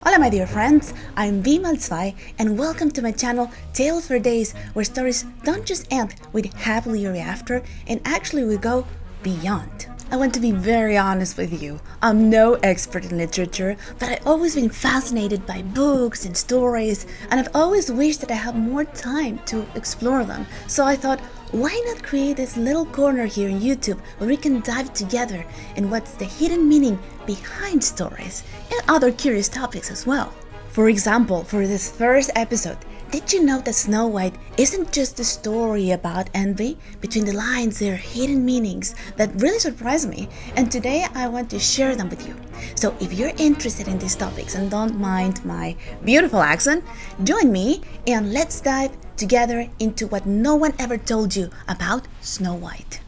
Hola my dear friends, I'm Vimal2 and welcome to my channel Tales for Days, where stories don't just end with happily ever after and actually we go beyond. I want to be very honest with you. I'm no expert in literature, but I've always been fascinated by books and stories, and I've always wished that I had more time to explore them. So I thought, why not create this little corner here on YouTube where we can dive together in what's the hidden meaning behind stories and other curious topics as well. For example, for this first episode, did you know that Snow White isn't just a story about envy? Between the lines, there are hidden meanings that really surprised me, and today I want to share them with you. So if you're interested in these topics and don't mind my beautiful accent, join me and let's dive together into what no one ever told you about Snow White.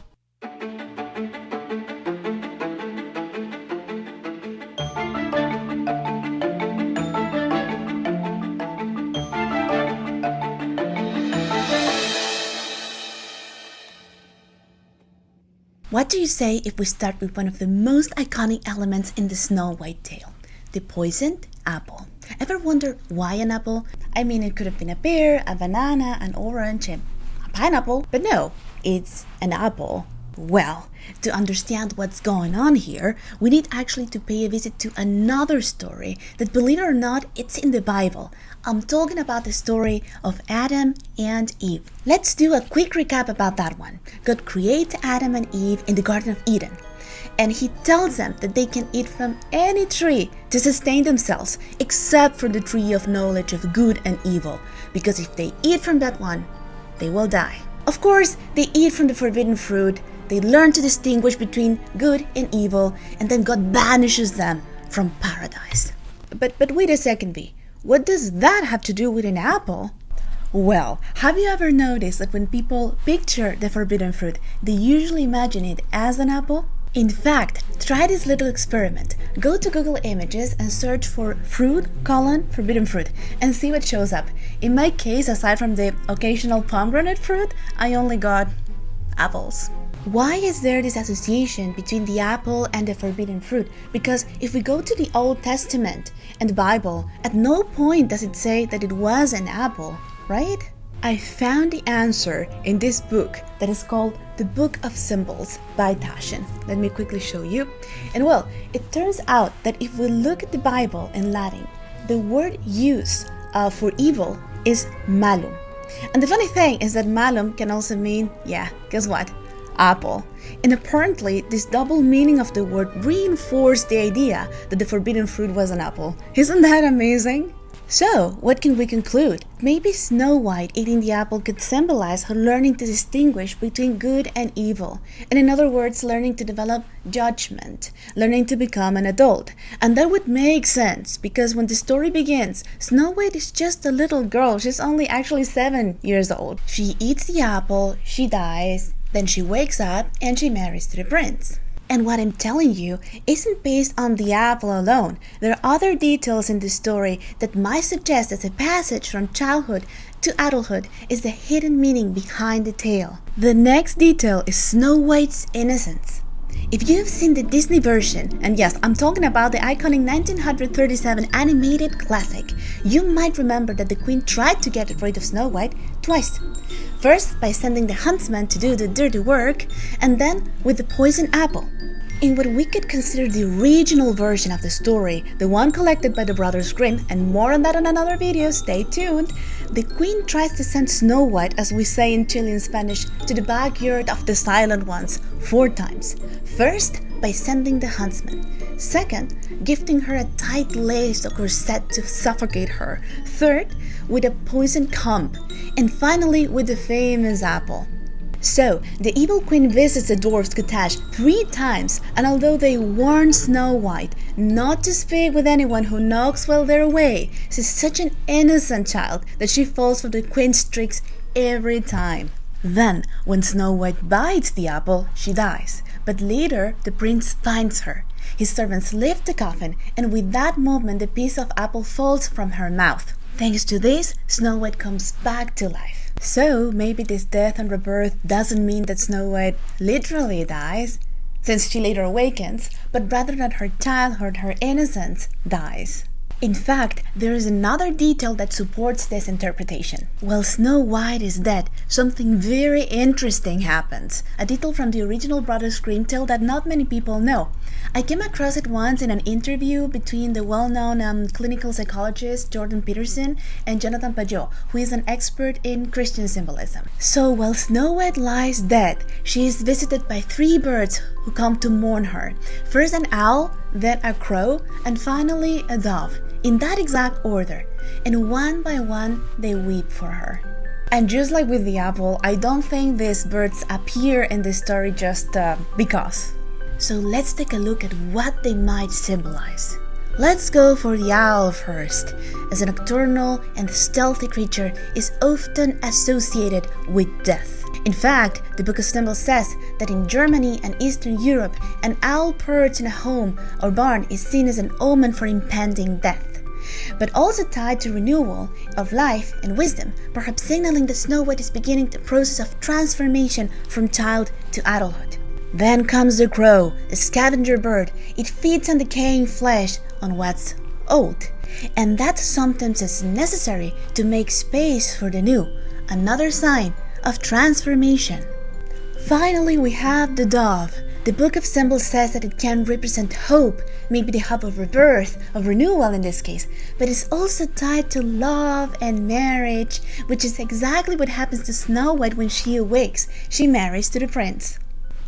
What do you say if we start with one of the most iconic elements in the Snow White tale, the poisoned apple? Ever wonder why an apple? I mean, it could have been a pear, a banana, an orange, a pineapple, but no, it's an apple. Well, to understand what's going on here, we need actually to pay a visit to another story that, believe it or not, it's in the Bible. I'm talking about the story of Adam and Eve. Let's do a quick recap about that one. God creates Adam and Eve in the Garden of Eden, and he tells them that they can eat from any tree to sustain themselves, except for the tree of knowledge of good and evil, because if they eat from that one, they will die. Of course, they eat from the forbidden fruit. They learn to distinguish between good and evil, and then God banishes them from paradise. But wait a second, V. What does that have to do with an apple? Well, have you ever noticed that when people picture the forbidden fruit, they usually imagine it as an apple? In fact, try this little experiment. Go to Google Images and search for fruit, forbidden fruit, and see what shows up. In my case, aside from the occasional pomegranate fruit, I only got apples. Why is there this association between the apple and the forbidden fruit? Because if we go to the Old Testament and the Bible, at no point does it say that it was an apple, right? I found the answer in this book that is called The Book of Symbols by Taschen. Let me quickly show you. And well, it turns out that if we look at the Bible in Latin, the word used for evil is malum. And the funny thing is that malum can also mean, guess what? Apple. And apparently, this double meaning of the word reinforced the idea that the forbidden fruit was an apple. Isn't that amazing? So, what can we conclude? Maybe Snow White eating the apple could symbolize her learning to distinguish between good and evil. And in other words, learning to develop judgment, learning to become an adult. And that would make sense, because when the story begins, Snow White is just a little girl. She's only actually 7 years old. She eats the apple, she dies, then she wakes up and she marries to the prince. And what I'm telling you isn't based on the apple alone. There are other details in the story that might suggest that the passage from childhood to adulthood is the hidden meaning behind the tale. The next detail is Snow White's innocence. If you have seen the Disney version, and yes, I'm talking about the iconic 1937 animated classic, you might remember that the queen tried to get rid of Snow White twice. First, by sending the huntsman to do the dirty work, and then with the poisoned apple. In what we could consider the original version of the story, the one collected by the Brothers Grimm, and more on that in another video, stay tuned, the queen tries to send Snow White, as we say in Chilean Spanish, to the backyard of the Silent Ones 4 times. First, by sending the huntsman. Second, gifting her a tight-laced corset to suffocate her. Third, with a poisoned comb. And finally, with the famous apple. So, the evil queen visits the dwarf's cottage 3 times, and although they warn Snow White not to speak with anyone who knocks while they're away, she's such an innocent child that she falls for the queen's tricks every time. Then, when Snow White bites the apple, she dies. But later, the prince finds her. His servants lift the coffin, and with that movement, the piece of apple falls from her mouth. Thanks to this, Snow White comes back to life. So maybe this death and rebirth doesn't mean that Snow White literally dies, since she later awakens, but rather that her childhood, her innocence, dies. In fact, there is another detail that supports this interpretation. While Snow White is dead, something very interesting happens. A detail from the original Brothers Grimm tale that not many people know. I came across it once in an interview between the well-known clinical psychologist Jordan Peterson and Jonathan Pajot, who is an expert in Christian symbolism. So while Snow White lies dead, she is visited by 3 birds who come to mourn her. First an owl, then a crow, and finally a dove, in that exact order, and one by one they weep for her. And just like with the apple, I don't think these birds appear in this story just because. So let's take a look at what they might symbolize. Let's go for the owl first, as a nocturnal and stealthy creature is often associated with death. In fact, the Book of Symbols says that in Germany and Eastern Europe, an owl perched in a home or barn is seen as an omen for impending death, but also tied to renewal of life and wisdom, perhaps signaling that Snow White is beginning the process of transformation from child to adulthood. Then comes the crow, a scavenger bird. It feeds on decaying flesh, on what's old, and that sometimes is necessary to make space for the new, another sign of transformation. Finally, we have the dove. The Book of Symbols says that it can represent hope, maybe the hope of rebirth, of renewal in this case, but it's also tied to love and marriage, which is exactly what happens to Snow White when she awakes. She marries to the prince.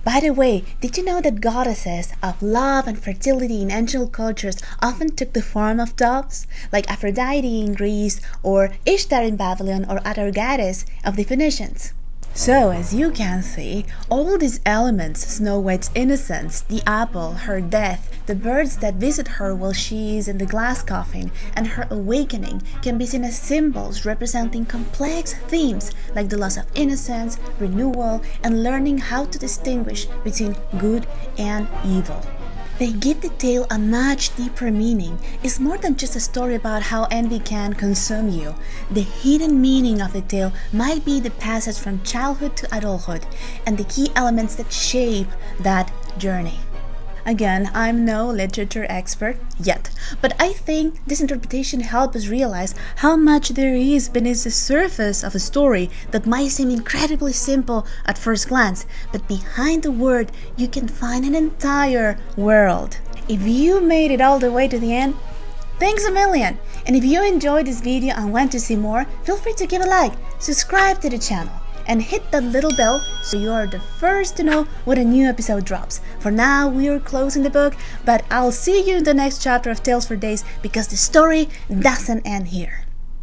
By the way, did you know that goddesses of love and fertility in ancient cultures often took the form of doves, like Aphrodite in Greece, or Ishtar in Babylon, or Atargatis of the Phoenicians? So, as you can see, all these elements, Snow White's innocence, the apple, her death, the birds that visit her while she is in the glass coffin, and her awakening can be seen as symbols representing complex themes like the loss of innocence, renewal, and learning how to distinguish between good and evil. They give the tale a much deeper meaning. It's more than just a story about how envy can consume you. The hidden meaning of the tale might be the passage from childhood to adulthood and the key elements that shape that journey. Again, I'm no literature expert yet, but I think this interpretation helps us realize how much there is beneath the surface of a story that might seem incredibly simple at first glance, but behind the word you can find an entire world. If you made it all the way to the end, thanks a million! And if you enjoyed this video and want to see more, feel free to give a like, subscribe to the channel, and hit that little bell so you are the first to know when a new episode drops. For now, we are closing the book, but I'll see you in the next chapter of Tales for Days because the story doesn't end here.